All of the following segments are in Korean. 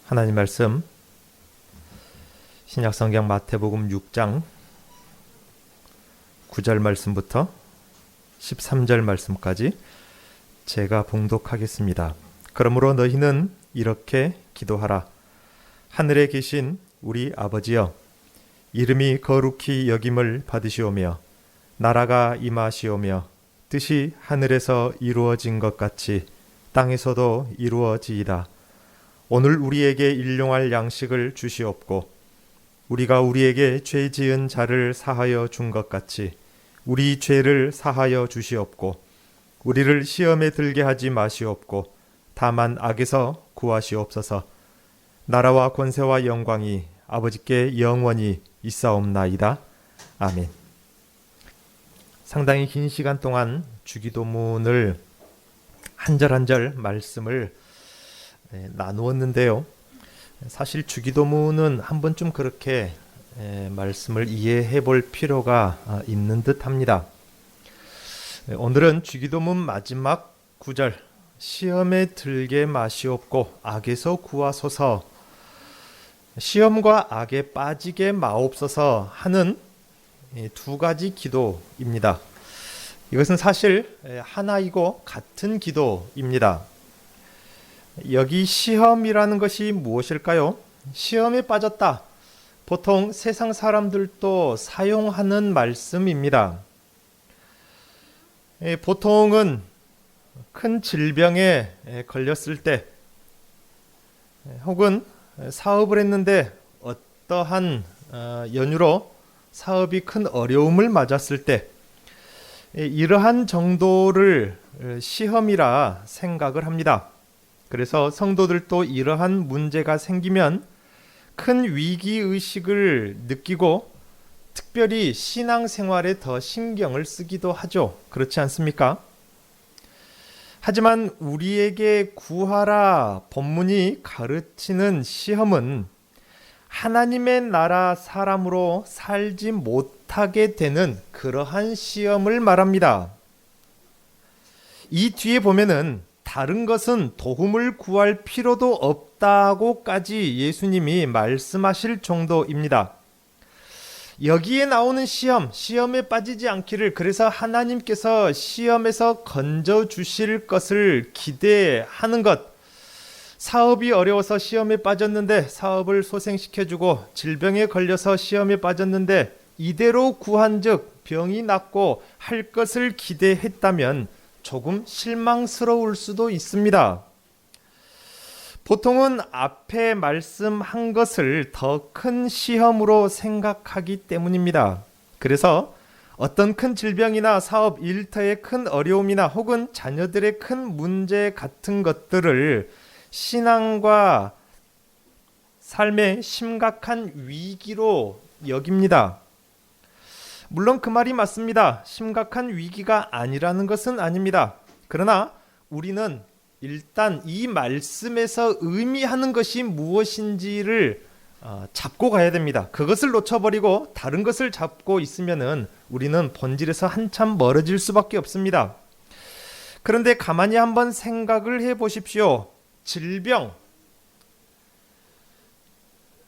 하나님 말씀 신약성경 마태복음 6장 9절 말씀부터 13절 말씀까지 제가 봉독하겠습니다. 그러므로 너희는 이렇게 기도하라. 하늘에 계신 우리 아버지여, 이름이 거룩히 여김을 받으시오며 나라가 임하시오며 뜻이 하늘에서 이루어진 것 같이 땅에서도 이루어지이다. 오늘 우리에게 일용할 양식을 주시옵고 우리가 우리에게 죄 지은 자를 사하여 준 것 같이 우리 죄를 사하여 주시옵고 우리를 시험에 들게 하지 마시옵고 다만 악에서 구하시옵소서. 나라와 권세와 영광이 아버지께 영원히 있사옵나이다. 아멘. 상당히 긴 시간 동안 주기도문을 한 절 한 절 말씀을 나누었는데요. 사실 주기도문은 한 번쯤 그렇게 말씀을 이해해 볼 필요가 있는 듯 합니다. 오늘은 주기도문 마지막 9절 시험에 들게 마시옵고 악에서 구하소서, 시험과 악에 빠지게 마옵소서 하는 두 가지 기도입니다. 이것은 사실 하나이고 같은 기도입니다. 여기 시험이라는 것이 무엇일까요? 시험에 빠졌다. 보통 세상 사람들도 사용하는 말씀입니다. 보통은 큰 질병에 걸렸을 때 혹은 사업을 했는데 어떠한 연유로 사업이 큰 어려움을 맞았을 때 이러한 정도를 시험이라 생각을 합니다. 그래서 성도들도 이러한 문제가 생기면 큰 위기의식을 느끼고 특별히 신앙생활에 더 신경을 쓰기도 하죠. 그렇지 않습니까? 하지만 우리에게 구하라 본문이 가르치는 시험은 하나님의 나라 사람으로 살지 못하게 되는 그러한 시험을 말합니다. 이 뒤에 보면은 다른 것은 도움을 구할 필요도 없다고까지 예수님이 말씀하실 정도입니다. 여기에 나오는 시험에 빠지지 않기를, 그래서 하나님께서 시험에서 건져주실 것을 기대하는 것, 사업이 어려워서 시험에 빠졌는데 사업을 소생시켜주고 질병에 걸려서 시험에 빠졌는데 이대로 구한즉 병이 낫고 할 것을 기대했다면 조금 실망스러울 수도 있습니다. 보통은 앞에 말씀한 것을 더 큰 시험으로 생각하기 때문입니다. 그래서 어떤 큰 질병이나 사업 일터의 큰 어려움이나 혹은 자녀들의 큰 문제 같은 것들을 신앙과 삶의 심각한 위기로 여깁니다. 물론 그 말이 맞습니다. 심각한 위기가 아니라는 것은 아닙니다. 그러나 우리는 일단 이 말씀에서 의미하는 것이 무엇인지를 잡고 가야 됩니다. 그것을 놓쳐버리고 다른 것을 잡고 있으면은 우리는 본질에서 한참 멀어질 수밖에 없습니다. 그런데 가만히 한번 생각을 해 보십시오. 질병,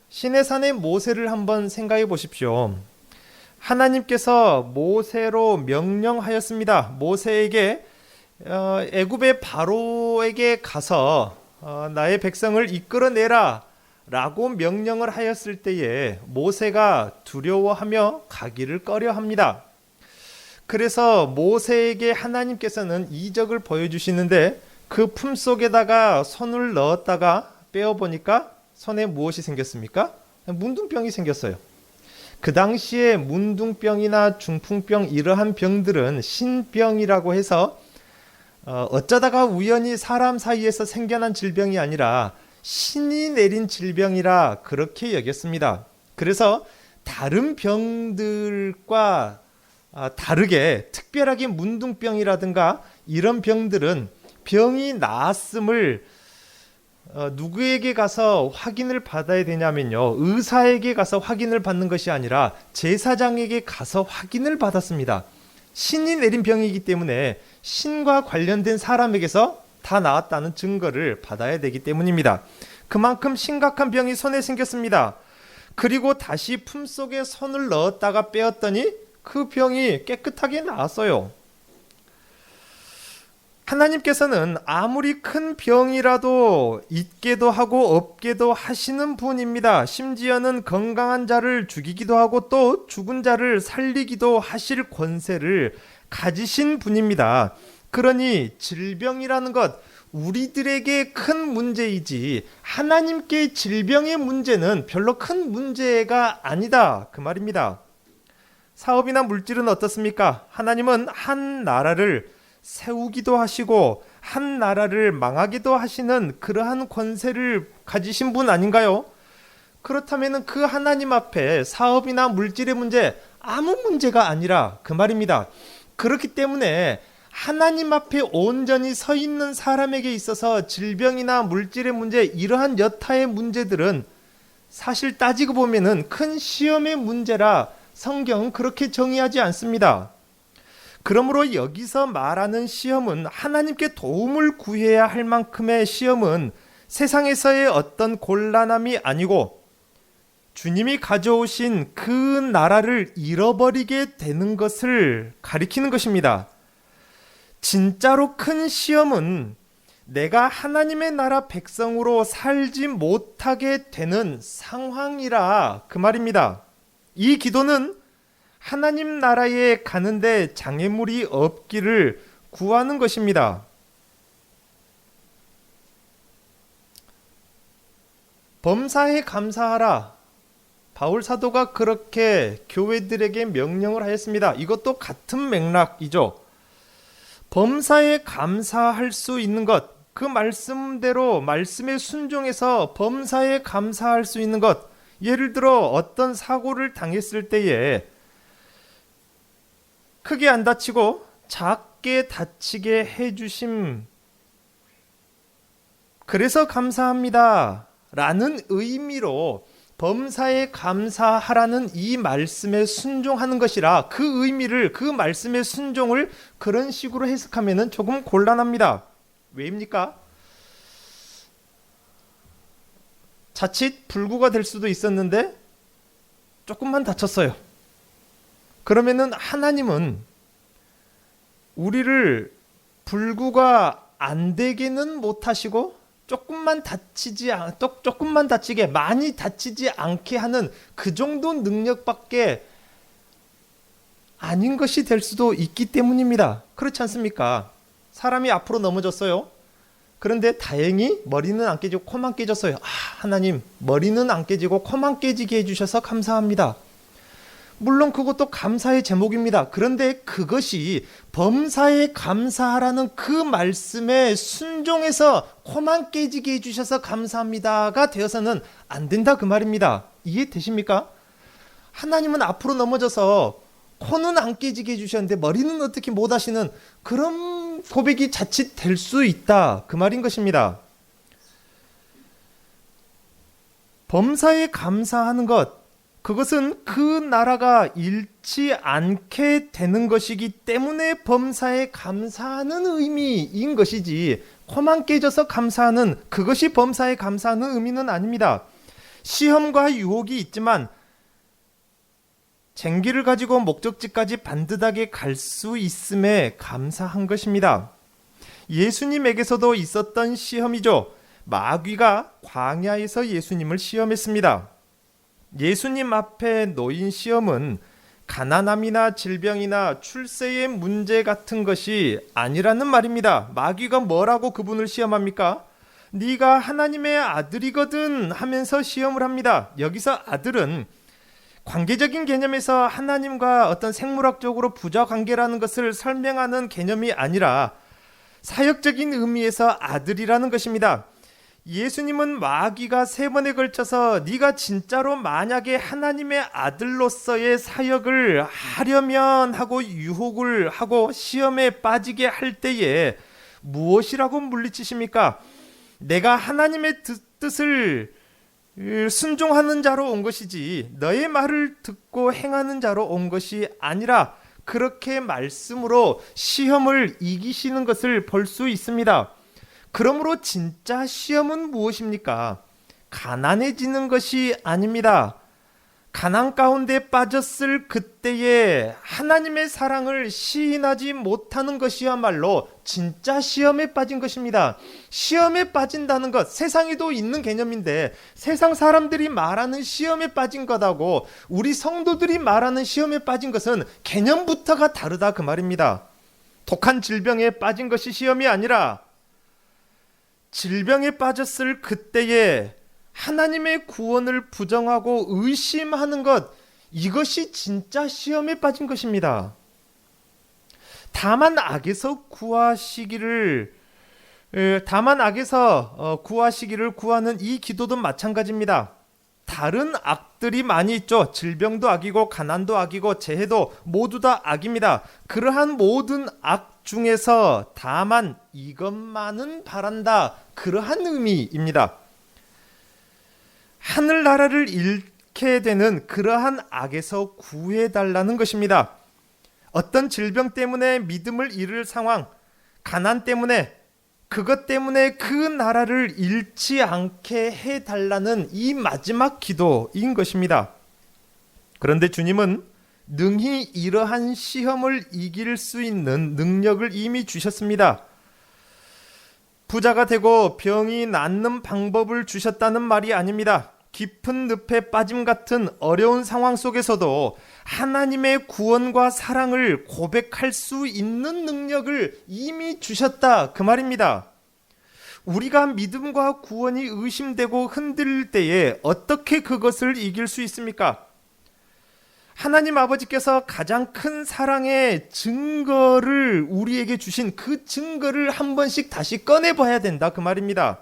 시내산의 모세를 한번 생각해 보십시오. 하나님께서 모세로 명령하였습니다. 모세에게 애굽의 바로에게 가서 나의 백성을 이끌어내라 라고 명령을 하였을 때에 모세가 두려워하며 가기를 꺼려합니다. 그래서 모세에게 하나님께서는 이적을 보여주시는데 그 품속에다가 손을 넣었다가 빼어보니까 손에 무엇이 생겼습니까? 문둥병이 생겼어요. 그 당시에 문둥병이나 중풍병 이러한 병들은 신병이라고 해서 어쩌다가 우연히 사람 사이에서 생겨난 질병이 아니라 신이 내린 질병이라 그렇게 여겼습니다. 그래서 다른 병들과 다르게 특별하게 문둥병이라든가 이런 병들은 병이 나았음을 누구에게 가서 확인을 받아야 되냐면요, 의사에게 가서 확인을 받는 것이 아니라 제사장에게 가서 확인을 받았습니다. 신이 내린 병이기 때문에 신과 관련된 사람에게서 다 나았다는 증거를 받아야 되기 때문입니다. 그만큼 심각한 병이 손에 생겼습니다. 그리고 다시 품속에 손을 넣었다가 빼었더니 그 병이 깨끗하게 나았어요. 하나님께서는 아무리 큰 병이라도 있게도 하고 없게도 하시는 분입니다. 심지어는 건강한 자를 죽이기도 하고 또 죽은 자를 살리기도 하실 권세를 가지신 분입니다. 그러니 질병이라는 것, 우리들에게 큰 문제이지 하나님께 질병의 문제는 별로 큰 문제가 아니다, 그 말입니다. 사업이나 물질은 어떻습니까? 하나님은 한 나라를 세우기도 하시고 한 나라를 망하기도 하시는 그러한 권세를 가지신 분 아닌가요? 그렇다면 그 하나님 앞에 사업이나 물질의 문제 아무 문제가 아니라 그 말입니다. 그렇기 때문에 하나님 앞에 온전히 서 있는 사람에게 있어서 질병이나 물질의 문제, 이러한 여타의 문제들은 사실 따지고 보면은 큰 시험의 문제라 성경은 그렇게 정의하지 않습니다. 그러므로 여기서 말하는 시험은 하나님께 도움을 구해야 할 만큼의 시험은 세상에서의 어떤 곤란함이 아니고 주님이 가져오신 그 나라를 잃어버리게 되는 것을 가리키는 것입니다. 진짜로 큰 시험은 내가 하나님의 나라 백성으로 살지 못하게 되는 상황이라 그 말입니다. 이 기도는 하나님 나라에 가는데 장애물이 없기를 구하는 것입니다. 범사에 감사하라. 바울 사도가 그렇게 교회들에게 명령을 하였습니다. 이것도 같은 맥락이죠. 범사에 감사할 수 있는 것, 그 말씀대로 말씀에 순종해서 범사에 감사할 수 있는 것, 예를 들어 어떤 사고를 당했을 때에 크게 안 다치고 작게 다치게 해주심, 그래서 감사합니다 라는 의미로 범사에 감사하라는 이 말씀에 순종하는 것이라, 그 의미를, 그 말씀의 순종을 그런 식으로 해석하면 조금 곤란합니다. 왜입니까? 자칫 불구가 될 수도 있었는데 조금만 다쳤어요. 그러면은 하나님은 우리를 불구가 안 되게는 못하시고 조금만 다치게, 많이 다치지 않게 하는 그 정도 능력밖에 아닌 것이 될 수도 있기 때문입니다. 그렇지 않습니까? 사람이 앞으로 넘어졌어요. 그런데 다행히 머리는 안 깨지고 코만 깨졌어요. 하나님, 머리는 안 깨지고 코만 깨지게 해주셔서 감사합니다. 물론 그것도 감사의 제목입니다. 그런데 그것이 범사에 감사하라는 그 말씀에 순종해서 코만 깨지게 해주셔서 감사합니다가 되어서는 안 된다, 그 말입니다. 이해되십니까? 하나님은 앞으로 넘어져서 코는 안 깨지게 해주셨는데 머리는 어떻게 못 하시는 그런 고백이 자칫 될 수 있다, 그 말인 것입니다. 범사에 감사하는 것, 그것은 그 나라가 잃지 않게 되는 것이기 때문에 범사에 감사하는 의미인 것이지, 코만 깨져서 감사하는 그것이 범사에 감사하는 의미는 아닙니다. 시험과 유혹이 있지만 쟁기를 가지고 목적지까지 반듯하게 갈 수 있음에 감사한 것입니다. 예수님에게서도 있었던 시험이죠. 마귀가 광야에서 예수님을 시험했습니다. 예수님 앞에 놓인 시험은 가난함이나 질병이나 출세의 문제 같은 것이 아니라는 말입니다. 마귀가 뭐라고 그분을 시험합니까? 네가 하나님의 아들이거든 하면서 시험을 합니다. 여기서 아들은 관계적인 개념에서 하나님과 어떤 생물학적으로 부자 관계라는 것을 설명하는 개념이 아니라 사역적인 의미에서 아들이라는 것입니다. 예수님은 마귀가 3번에 걸쳐서 네가 진짜로 만약에 하나님의 아들로서의 사역을 하려면 하고 유혹을 하고 시험에 빠지게 할 때에 무엇이라고 물리치십니까? 내가 하나님의 뜻을 순종하는 자로 온 것이지 너의 말을 듣고 행하는 자로 온 것이 아니라, 그렇게 말씀으로 시험을 이기시는 것을 볼 수 있습니다. 그러므로 진짜 시험은 무엇입니까? 가난해지는 것이 아닙니다. 가난 가운데 빠졌을 그때에 하나님의 사랑을 시인하지 못하는 것이야말로 진짜 시험에 빠진 것입니다. 시험에 빠진다는 것, 세상에도 있는 개념인데 세상 사람들이 말하는 시험에 빠진 것하고 우리 성도들이 말하는 시험에 빠진 것은 개념부터가 다르다 그 말입니다. 독한 질병에 빠진 것이 시험이 아니라 질병에 빠졌을 그때에 하나님의 구원을 부정하고 의심하는 것, 이것이 진짜 시험에 빠진 것입니다. 다만 악에서 구하시기를 구하는 이 기도도 마찬가지입니다. 다른 악들이 많이 있죠. 질병도 악이고 가난도 악이고 재해도 모두 다 악입니다. 그러한 모든 악 중에서 다만 이것만은 바란다, 그러한 의미입니다. 하늘나라를 잃게 되는 그러한 악에서 구해달라는 것입니다. 어떤 질병 때문에 믿음을 잃을 상황, 가난 때문에, 그것 때문에 그 나라를 잃지 않게 해달라는 이 마지막 기도인 것입니다. 그런데 주님은 능히 이러한 시험을 이길 수 있는 능력을 이미 주셨습니다. 부자가 되고 병이 낫는 방법을 주셨다는 말이 아닙니다. 깊은 늪에 빠짐 같은 어려운 상황 속에서도 하나님의 구원과 사랑을 고백할 수 있는 능력을 이미 주셨다 그 말입니다. 우리가 믿음과 구원이 의심되고 흔들릴 때에 어떻게 그것을 이길 수 있습니까? 하나님 아버지께서 가장 큰 사랑의 증거를 우리에게 주신 그 증거를 한 번씩 다시 꺼내봐야 된다 그 말입니다.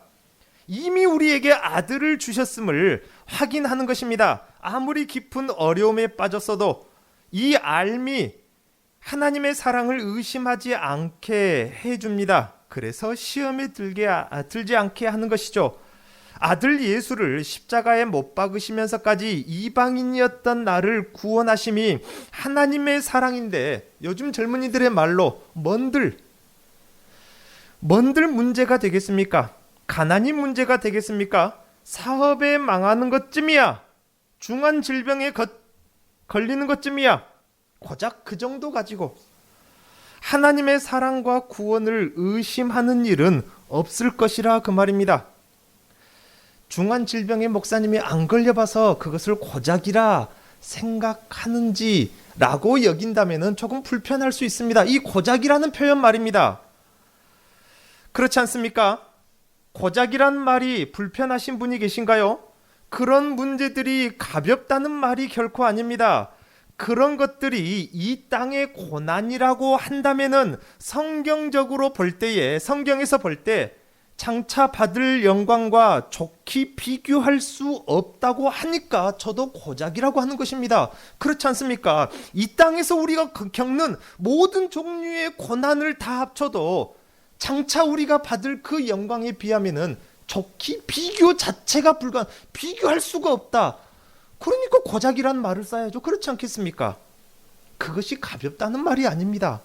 이미 우리에게 아들을 주셨음을 확인하는 것입니다. 아무리 깊은 어려움에 빠졌어도 이 알미 하나님의 사랑을 의심하지 않게 해줍니다. 그래서 시험에 들지 않게 하는 것이죠. 아들 예수를 십자가에 못 박으시면서까지 이방인이었던 나를 구원하심이 하나님의 사랑인데 요즘 젊은이들의 말로 뭔들 문제가 되겠습니까? 가난이 문제가 되겠습니까? 사업에 망하는 것쯤이야. 중한 질병에 걸리는 것쯤이야. 고작 그 정도 가지고 하나님의 사랑과 구원을 의심하는 일은 없을 것이라 그 말입니다. 중한 질병에 목사님이 안 걸려봐서 그것을 고작이라 생각하는지라고 여긴다면 조금 불편할 수 있습니다. 이 고작이라는 표현 말입니다. 그렇지 않습니까? 고작이란 말이 불편하신 분이 계신가요? 그런 문제들이 가볍다는 말이 결코 아닙니다. 그런 것들이 이 땅의 고난이라고 한다면은 성경에서 볼 때 장차 받을 영광과 좋게 비교할 수 없다고 하니까 저도 고작이라고 하는 것입니다. 그렇지 않습니까? 이 땅에서 우리가 겪는 모든 종류의 고난을 다 합쳐도 장차 우리가 받을 그 영광에 비하면은 좋게 비교 자체가 비교할 수가 없다. 그러니까 고작이란 말을 써야죠. 그렇지 않겠습니까? 그것이 가볍다는 말이 아닙니다.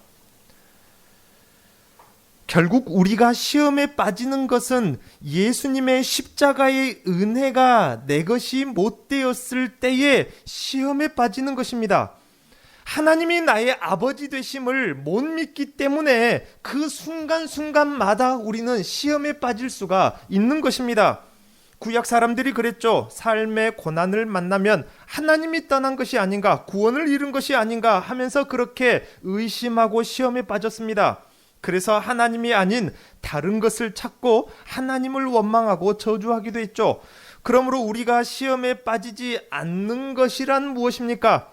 결국 우리가 시험에 빠지는 것은 예수님의 십자가의 은혜가 내 것이 못 되었을 때에 시험에 빠지는 것입니다. 하나님이 나의 아버지 되심을 못 믿기 때문에 그 순간순간마다 우리는 시험에 빠질 수가 있는 것입니다. 구약 사람들이 그랬죠. 삶의 고난을 만나면 하나님이 떠난 것이 아닌가, 구원을 잃은 것이 아닌가 하면서 그렇게 의심하고 시험에 빠졌습니다. 그래서 하나님이 아닌 다른 것을 찾고 하나님을 원망하고 저주하기도 했죠. 그러므로 우리가 시험에 빠지지 않는 것이란 무엇입니까?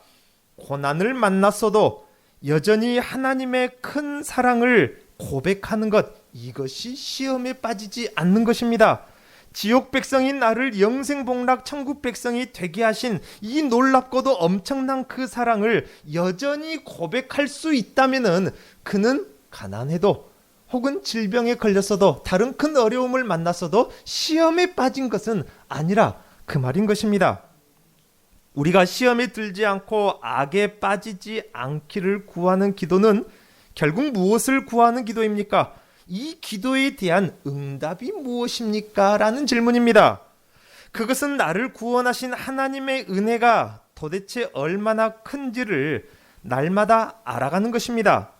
고난을 만났어도 여전히 하나님의 큰 사랑을 고백하는 것, 이것이 시험에 빠지지 않는 것입니다. 지옥 백성인 나를 영생복락 천국 백성이 되게 하신 이 놀랍고도 엄청난 그 사랑을 여전히 고백할 수 있다면은 그는 가난해도 혹은 질병에 걸렸어도 다른 큰 어려움을 만났어도 시험에 빠진 것은 아니라 그 말인 것입니다. 우리가 시험에 들지 않고 악에 빠지지 않기를 구하는 기도는 결국 무엇을 구하는 기도입니까? 이 기도에 대한 응답이 무엇입니까? 라는 질문입니다. 그것은 나를 구원하신 하나님의 은혜가 도대체 얼마나 큰지를 날마다 알아가는 것입니다.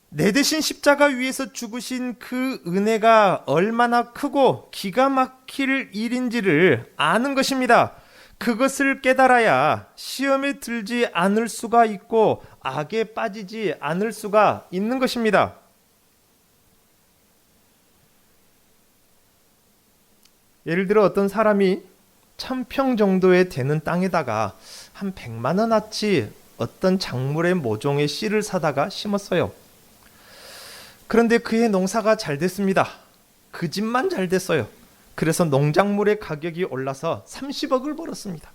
내 대신 십자가 위에서 죽으신 그 은혜가 얼마나 크고 기가 막힐 일인지를 아는 것입니다. 그것을 깨달아야 시험에 들지 않을 수가 있고 악에 빠지지 않을 수가 있는 것입니다. 예를 들어 어떤 사람이 1000평 정도에 되는 땅에다가 한 100만 원어치 어떤 작물의 모종의 씨를 사다가 심었어요. 그런데 그의 농사가 잘 됐습니다. 그 집만 잘 됐어요. 그래서 농작물의 가격이 올라서 30억을 벌었습니다.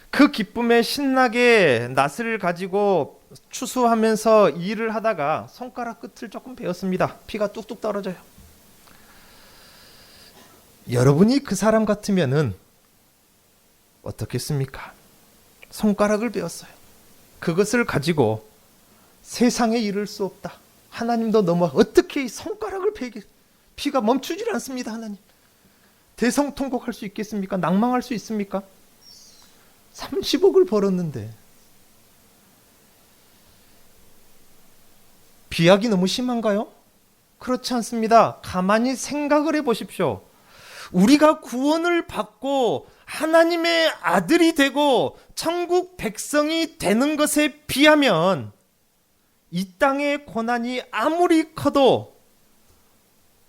그 기쁨에 신나게 낫을 가지고 추수하면서 일을 하다가 손가락 끝을 조금 베었습니다. 피가 뚝뚝 떨어져요. 여러분이 그 사람 같으면은 어떻겠습니까? 손가락을 베었어요. 그것을 가지고 세상에 이를 수 없다. 하나님도 너무 어떻게 이 손가락을 베게 피가 멈추질 않습니다. 하나님 대성통곡할 수 있겠습니까? 낭망할 수 있습니까? 30억을 벌었는데 비약이 너무 심한가요? 그렇지 않습니다. 가만히 생각을 해보십시오. 우리가 구원을 받고 하나님의 아들이 되고 천국 백성이 되는 것에 비하면 이 땅의 고난이 아무리 커도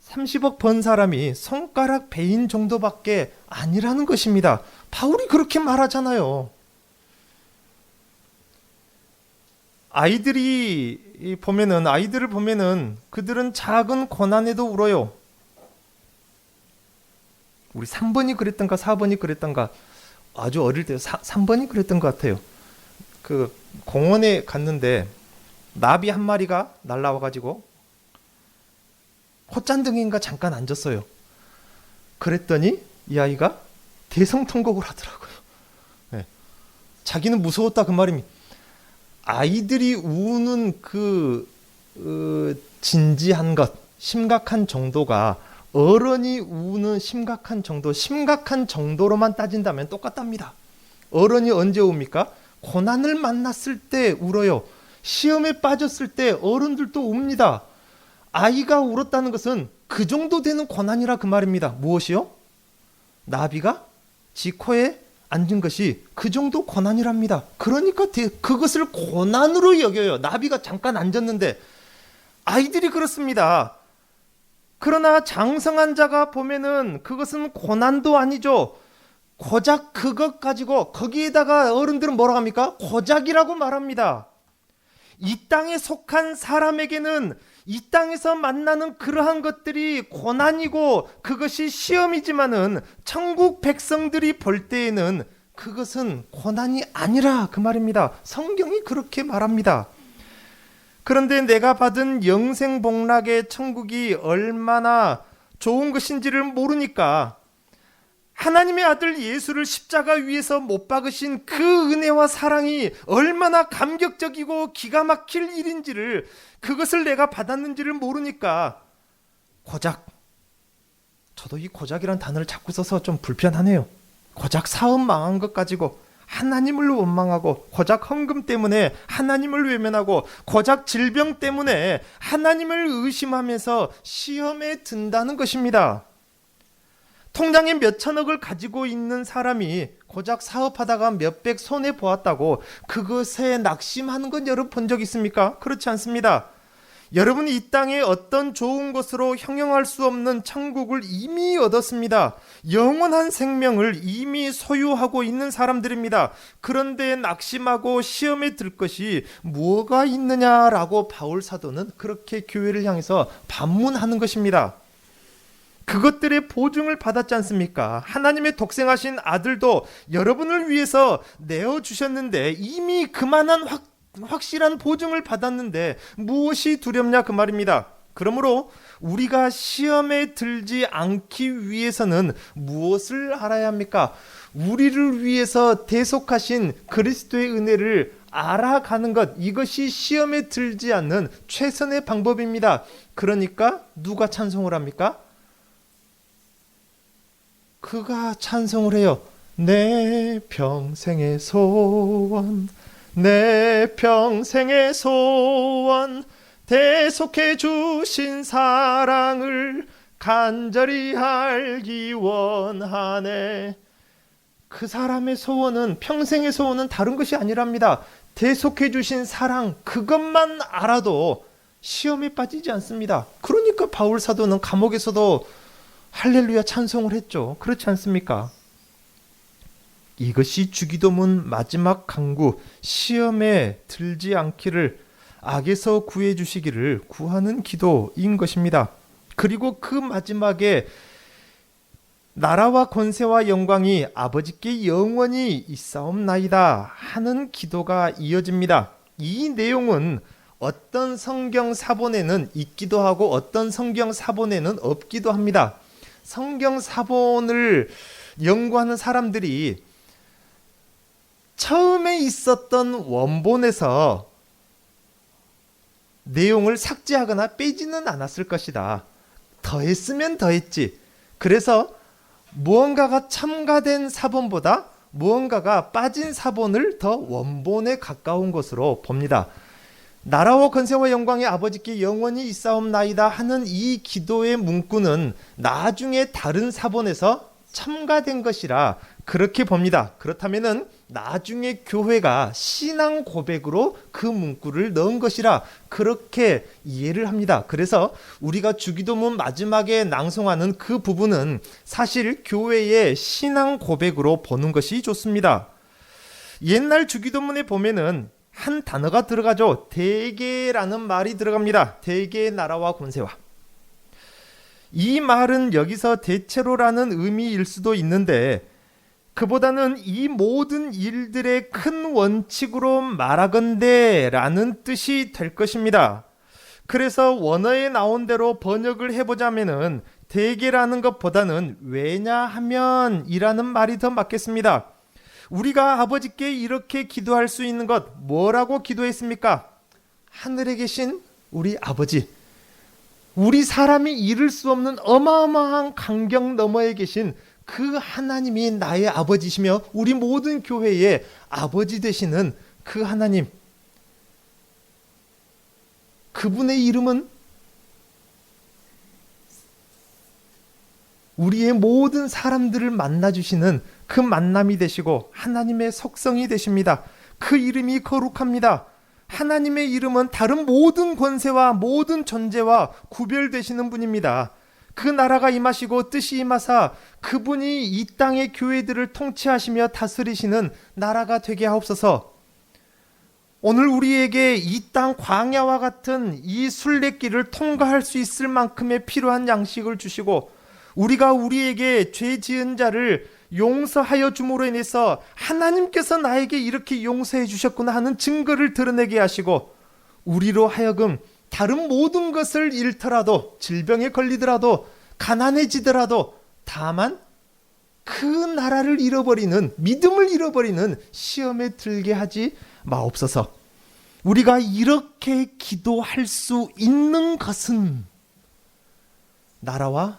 30억 번 사람이 손가락 베인 정도밖에 아니라는 것입니다. 바울이 그렇게 말하잖아요. 아이들을 보면은 그들은 작은 고난에도 울어요. 우리 3번이 그랬던가 4번이 그랬던가 아주 어릴 때 3번이 그랬던 것 같아요. 그 공원에 갔는데 나비 한 마리가 날라와가지고 콧잔등인가 잠깐 앉았어요. 그랬더니 이 아이가 대성통곡을 하더라고요. 네. 자기는 무서웠다 그 말입니다. 아이들이 우는 그 진지한 것, 심각한 정도가 어른이 우는 심각한 정도로만 따진다면 똑같답니다. 어른이 언제 웁니까? 고난을 만났을 때 울어요. 시험에 빠졌을 때 어른들도 웁니다. 아이가 울었다는 것은 그 정도 되는 고난이라 그 말입니다. 무엇이요? 나비가 지 코에 앉은 것이 그 정도 고난이랍니다. 그러니까 그것을 고난으로 여겨요. 나비가 잠깐 앉았는데 아이들이 그렇습니다. 그러나 장성한 자가 보면은 그것은 고난도 아니죠. 고작 그것 가지고 거기에다가 어른들은 뭐라고 합니까? 고작이라고 말합니다. 이 땅에 속한 사람에게는 이 땅에서 만나는 그러한 것들이 고난이고 그것이 시험이지만은 천국 백성들이 볼 때에는 그것은 고난이 아니라 그 말입니다. 성경이 그렇게 말합니다. 그런데 내가 받은 영생복락의 천국이 얼마나 좋은 것인지를 모르니까 하나님의 아들 예수를 십자가 위에서 못 박으신 그 은혜와 사랑이 얼마나 감격적이고 기가 막힐 일인지를, 그것을 내가 받았는지를 모르니까 고작, 저도 이 고작이란 단어를 자꾸 써서 좀 불편하네요. 고작 사업 망한 것 가지고 하나님을 원망하고, 고작 헌금 때문에 하나님을 외면하고, 고작 질병 때문에 하나님을 의심하면서 시험에 든다는 것입니다. 통장에 몇천억을 가지고 있는 사람이 고작 사업하다가 몇백 손해보았다고 그것에 낙심하는 건 여러분 본 적 있습니까? 그렇지 않습니다. 여러분이 이 땅에 어떤 좋은 것으로 형용할 수 없는 천국을 이미 얻었습니다. 영원한 생명을 이미 소유하고 있는 사람들입니다. 그런데 낙심하고 시험에 들 것이 뭐가 있느냐라고 바울 사도는 그렇게 교회를 향해서 반문하는 것입니다. 그것들의 보증을 받았지 않습니까? 하나님의 독생하신 아들도 여러분을 위해서 내어주셨는데 이미 그만한 확실한 보증을 받았는데 무엇이 두렵냐 그 말입니다. 그러므로 우리가 시험에 들지 않기 위해서는 무엇을 알아야 합니까? 우리를 위해서 대속하신 그리스도의 은혜를 알아가는 것, 이것이 시험에 들지 않는 최선의 방법입니다. 그러니까 누가 찬송을 합니까? 그가 찬송을 해요. 내 평생의 소원, 내 평생의 소원, 대속해 주신 사랑을 간절히 알기 원하네. 그 사람의 소원은, 평생의 소원은 다른 것이 아니랍니다. 대속해 주신 사랑, 그것만 알아도 시험에 빠지지 않습니다. 그러니까 바울 사도는 감옥에서도 할렐루야 찬송을 했죠. 그렇지 않습니까? 이것이 주기도문 마지막 간구, 시험에 들지 않기를, 악에서 구해 주시기를 구하는 기도인 것입니다. 그리고 그 마지막에 나라와 권세와 영광이 아버지께 영원히 있사옵나이다 하는 기도가 이어집니다. 이 내용은 어떤 성경 사본에는 있기도 하고 어떤 성경 사본에는 없기도 합니다. 성경 사본을 연구하는 사람들이 처음에 있었던 원본에서 내용을 삭제하거나 빼지는 않았을 것이다. 더했으면 더했지. 그래서 무언가가 첨가된 사본보다 무언가가 빠진 사본을 더 원본에 가까운 것으로 봅니다. 나라와 권세와 영광이 아버지께 영원히 있사옵나이다 하는 이 기도의 문구는 나중에 다른 사본에서 첨가된 것이라 그렇게 봅니다. 그렇다면은 나중에 교회가 신앙 고백으로 그 문구를 넣은 것이라 그렇게 이해를 합니다. 그래서 우리가 주기도문 마지막에 낭송하는 그 부분은 사실 교회의 신앙 고백으로 보는 것이 좋습니다. 옛날 주기도문에 보면은 한 단어가 들어가죠. 대개라는 말이 들어갑니다. 대개의 나라와 권세와. 이 말은 여기서 대체로라는 의미일 수도 있는데 그보다는 이 모든 일들의 큰 원칙으로 말하건대 라는 뜻이 될 것입니다. 그래서 원어에 나온 대로 번역을 해보자면은 대개라는 것보다는 왜냐하면 이라는 말이 더 맞겠습니다. 우리가 아버지께 이렇게 기도할 수 있는 것, 뭐라고 기도했습니까? 하늘에 계신 우리 아버지, 우리 사람이 이룰 수 없는 어마어마한 강경 너머에 계신 그 하나님이 나의 아버지시며 우리 모든 교회의 아버지 되시는 그 하나님, 그분의 이름은 우리의 모든 사람들을 만나주시는 그 만남이 되시고 하나님의 속성이 되십니다. 그 이름이 거룩합니다. 하나님의 이름은 다른 모든 권세와 모든 존재와 구별되시는 분입니다. 그 나라가 임하시고 뜻이 임하사 그분이 이 땅의 교회들을 통치하시며 다스리시는 나라가 되게 하옵소서. 오늘 우리에게 이 땅 광야와 같은 이 순례길을 통과할 수 있을 만큼의 필요한 양식을 주시고 우리가 우리에게 죄 지은 자를 용서하여 줌으로 인해서 하나님께서 나에게 이렇게 용서해 주셨구나 하는 증거를 드러내게 하시고 우리로 하여금 다른 모든 것을 잃더라도 질병에 걸리더라도 가난해지더라도 다만 그 나라를 잃어버리는 믿음을 잃어버리는 시험에 들게 하지 마옵소서. 우리가 이렇게 기도할 수 있는 것은 나라와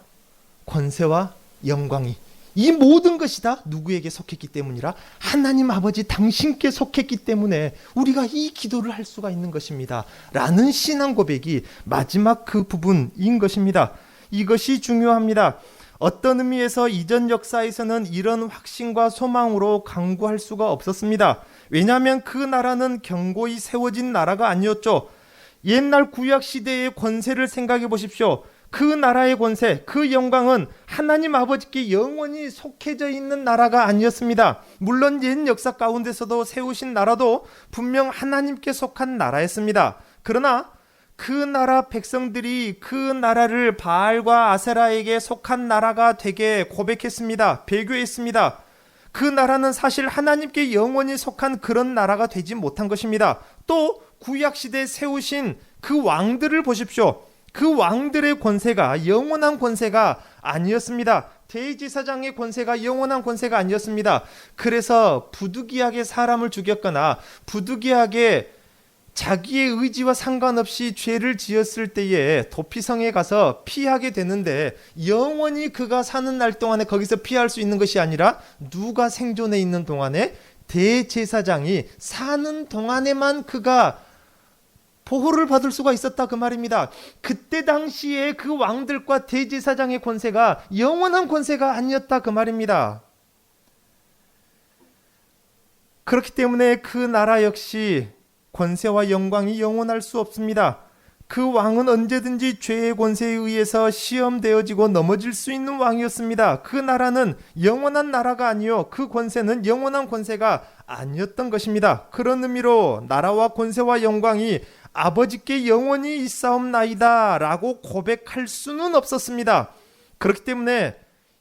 권세와 영광이 이 모든 것이 다 누구에게 속했기 때문이라 하나님 아버지 당신께 속했기 때문에 우리가 이 기도를 할 수가 있는 것입니다 라는 신앙 고백이 마지막 그 부분인 것입니다. 이것이 중요합니다. 어떤 의미에서 이전 역사에서는 이런 확신과 소망으로 강구할 수가 없었습니다. 왜냐하면 그 나라는 견고히 세워진 나라가 아니었죠. 옛날 구약 시대의 권세를 생각해 보십시오. 그 나라의 권세, 그 영광은 하나님 아버지께 영원히 속해져 있는 나라가 아니었습니다. 물론 옛 역사 가운데서도 세우신 나라도 분명 하나님께 속한 나라였습니다. 그러나 그 나라 백성들이 그 나라를 바알과 아세라에게 속한 나라가 되게 고백했습니다. 배교했습니다. 그 나라는 사실 하나님께 영원히 속한 그런 나라가 되지 못한 것입니다. 또 구약시대에 세우신 그 왕들을 보십시오. 그 왕들의 권세가 영원한 권세가 아니었습니다. 대제사장의 권세가 영원한 권세가 아니었습니다. 그래서 부득이하게 사람을 죽였거나 부득이하게 자기의 의지와 상관없이 죄를 지었을 때에 도피성에 가서 피하게 되는데 영원히 그가 사는 날 동안에 거기서 피할 수 있는 것이 아니라 누가 생존해 있는 동안에 대제사장이 사는 동안에만 그가 보호를 받을 수가 있었다 그 말입니다. 그때 당시에 그 왕들과 대제사장의 권세가 영원한 권세가 아니었다 그 말입니다. 그렇기 때문에 그 나라 역시 권세와 영광이 영원할 수 없습니다. 그 왕은 언제든지 죄의 권세에 의해서 시험되어지고 넘어질 수 있는 왕이었습니다. 그 나라는 영원한 나라가 아니요, 그 권세는 영원한 권세가 아니었던 것입니다. 그런 의미로 나라와 권세와 영광이 아버지께 영원히 있사옵나이다 라고 고백할 수는 없었습니다. 그렇기 때문에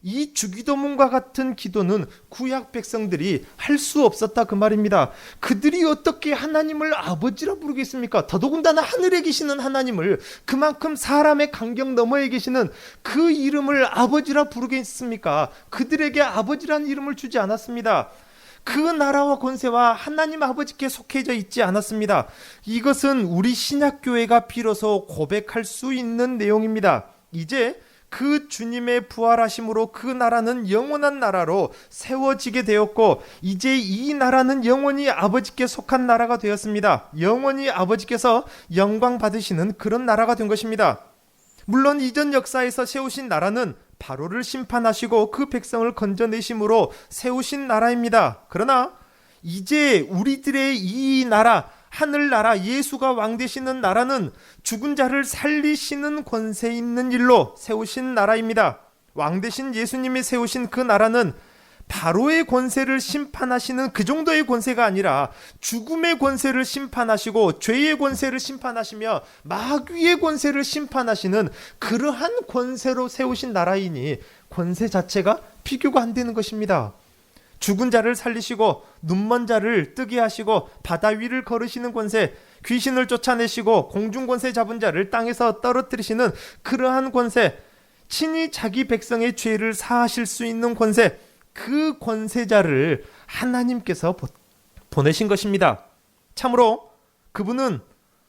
이 주기도문과 같은 기도는 구약 백성들이 할 수 없었다 그 말입니다. 그들이 어떻게 하나님을 아버지라 부르겠습니까? 더더군다나 하늘에 계시는 하나님을, 그만큼 사람의 간격 너머에 계시는 그 이름을 아버지라 부르겠습니까? 그들에게 아버지라는 이름을 주지 않았습니다. 그 나라와 권세와 하나님 아버지께 속해져 있지 않았습니다. 이것은 우리 신약교회가 비로소 고백할 수 있는 내용입니다. 이제 그 주님의 부활하심으로 그 나라는 영원한 나라로 세워지게 되었고, 이제 이 나라는 영원히 아버지께 속한 나라가 되었습니다. 영원히 아버지께서 영광 받으시는 그런 나라가 된 것입니다. 물론 이전 역사에서 세우신 나라는 바로를 심판하시고 그 백성을 건져내심으로 세우신 나라입니다. 그러나 이제 우리들의 이 나라, 하늘나라, 예수가 왕 되시는 나라는 죽은 자를 살리시는 권세 있는 일로 세우신 나라입니다. 왕 되신 예수님이 세우신 그 나라는 바로의 권세를 심판하시는 그 정도의 권세가 아니라 죽음의 권세를 심판하시고 죄의 권세를 심판하시며 마귀의 권세를 심판하시는 그러한 권세로 세우신 나라이니 권세 자체가 비교가 안 되는 것입니다. 죽은 자를 살리시고 눈먼 자를 뜨게 하시고 바다 위를 걸으시는 권세, 귀신을 쫓아내시고 공중 권세 잡은 자를 땅에서 떨어뜨리시는 그러한 권세, 친히 자기 백성의 죄를 사하실 수 있는 권세, 그 권세자를 하나님께서 보내신 것입니다. 참으로 그분은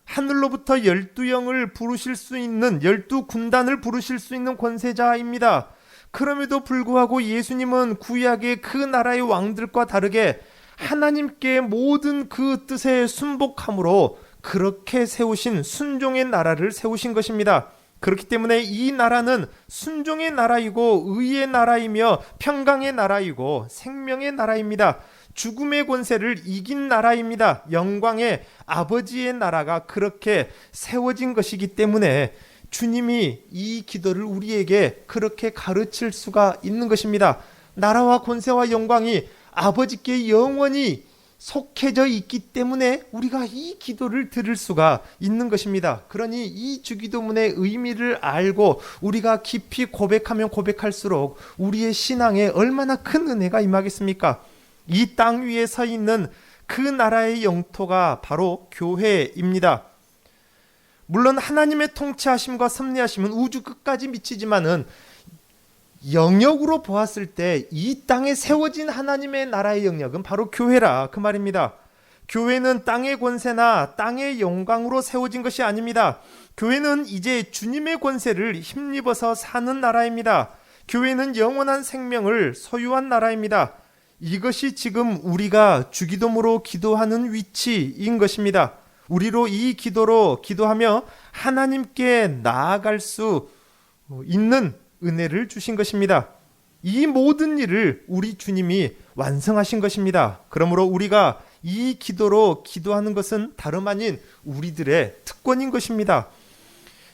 하늘로부터 12영을 부르실 수 있는, 12군단을 부르실 수 있는 권세자입니다. 그럼에도 불구하고 예수님은 구약의 그 나라의 왕들과 다르게 하나님께 모든 그 뜻에 순복함으로 그렇게 세우신 순종의 나라를 세우신 것입니다. 그렇기 때문에 이 나라는 순종의 나라이고 의의 나라이며 평강의 나라이고 생명의 나라입니다. 죽음의 권세를 이긴 나라입니다. 영광의 아버지의 나라가 그렇게 세워진 것이기 때문에 주님이 이 기도를 우리에게 그렇게 가르칠 수가 있는 것입니다. 나라와 권세와 영광이 아버지께 영원히 속해져 있기 때문에 우리가 이 기도를 들을 수가 있는 것입니다. 그러니 이 주기도문의 의미를 알고 우리가 깊이 고백하면 고백할수록 우리의 신앙에 얼마나 큰 은혜가 임하겠습니까? 이 땅 위에 서 있는 그 나라의 영토가 바로 교회입니다. 물론 하나님의 통치하심과 섭리하심은 우주 끝까지 미치지만은 영역으로 보았을 때 이 땅에 세워진 하나님의 나라의 영역은 바로 교회라 그 말입니다. 교회는 땅의 권세나 땅의 영광으로 세워진 것이 아닙니다. 교회는 이제 주님의 권세를 힘입어서 사는 나라입니다. 교회는 영원한 생명을 소유한 나라입니다. 이것이 지금 우리가 주기도문으로 기도하는 위치인 것입니다. 우리로 이 기도로 기도하며 하나님께 나아갈 수 있는 은혜를 주신 것입니다. 이 모든 일을 우리 주님이 완성하신 것입니다. 그러므로 우리가 이 기도로 기도하는 것은 다름 아닌 우리들의 특권인 것입니다.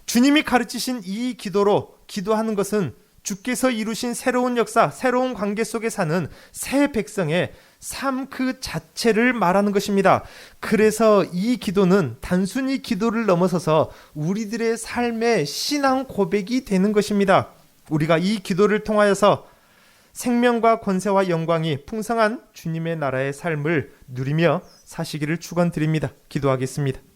주님이 가르치신 이 기도로 기도하는 것은 주께서 이루신 새로운 역사, 새로운 관계 속에 사는 새 백성의 삶 그 자체를 말하는 것입니다. 그래서 이 기도는 단순히 기도를 넘어서서 우리들의 삶의 신앙 고백이 되는 것입니다. 우리가 이 기도를 통하여서 생명과 권세와 영광이 풍성한 주님의 나라의 삶을 누리며 사시기를 축원드립니다. 기도하겠습니다.